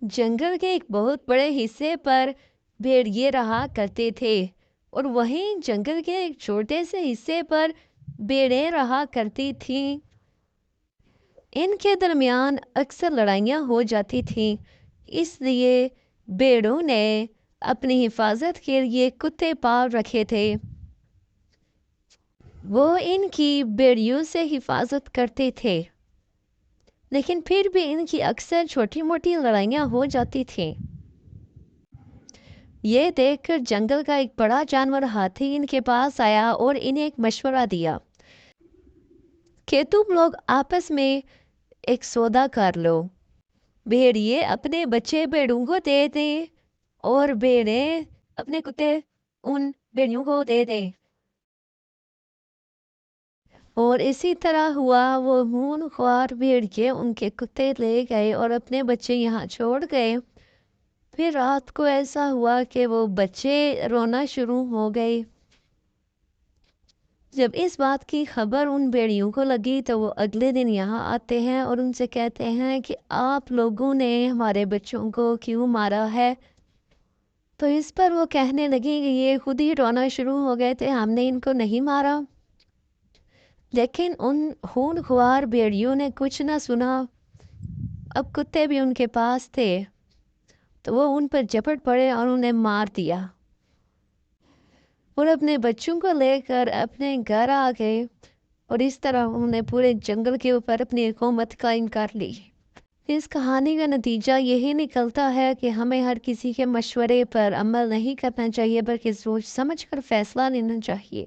جنگل کے ایک بہت بڑے حصے پر بھیڑیے رہا کرتے تھے اور وہیں جنگل کے ایک چھوٹے سے حصے پر بھیڑیں رہا کرتی تھیں۔ ان کے درمیان اکثر لڑائیاں ہو جاتی تھیں، اس لیے بھیڑوں نے اپنی حفاظت کے لیے کتے پال رکھے تھے۔ وہ ان کی بھیڑیوں سے حفاظت کرتے تھے، لیکن پھر بھی ان کی اکثر چھوٹی موٹی لڑائیاں ہو جاتی تھیں۔ یہ دیکھ کر جنگل کا ایک بڑا جانور ہاتھی ان کے پاس آیا اور انہیں ایک مشورہ دیا کہ تم لوگ آپس میں ایک سودا کر لو۔ بھیڑیے اپنے بچے بھیڑوں کو دے دیں اور بھیڑیں اپنے کتے ان بھیڑیوں کو دے دیں، اور اسی طرح ہوا۔ وہ ہون خوار بھیڑیے ان کے کتے لے گئے اور اپنے بچے یہاں چھوڑ گئے۔ پھر رات کو ایسا ہوا کہ وہ بچے رونا شروع ہو گئے۔ جب اس بات کی خبر ان بھیڑیوں کو لگی تو وہ اگلے دن یہاں آتے ہیں اور ان سے کہتے ہیں کہ آپ لوگوں نے ہمارے بچوں کو کیوں مارا ہے؟ تو اس پر وہ کہنے لگے کہ یہ خود ہی رونا شروع ہو گئے تھے، ہم نے ان کو نہیں مارا۔ لیکن ان خون خوار بھیڑیوں نے کچھ نہ سنا۔ اب کتے بھی ان کے پاس تھے تو وہ ان پر جھپٹ پڑے اور انہیں مار دیا، اور اپنے بچوں کو لے کر اپنے گھر آ گئے، اور اس طرح انہوں نے پورے جنگل کے اوپر اپنی حکومت قائم کر لی۔ اس کہانی کا نتیجہ یہی نکلتا ہے کہ ہمیں ہر کسی کے مشورے پر عمل نہیں کرنا چاہیے، بلکہ سوچ سمجھ کر فیصلہ لینا چاہیے۔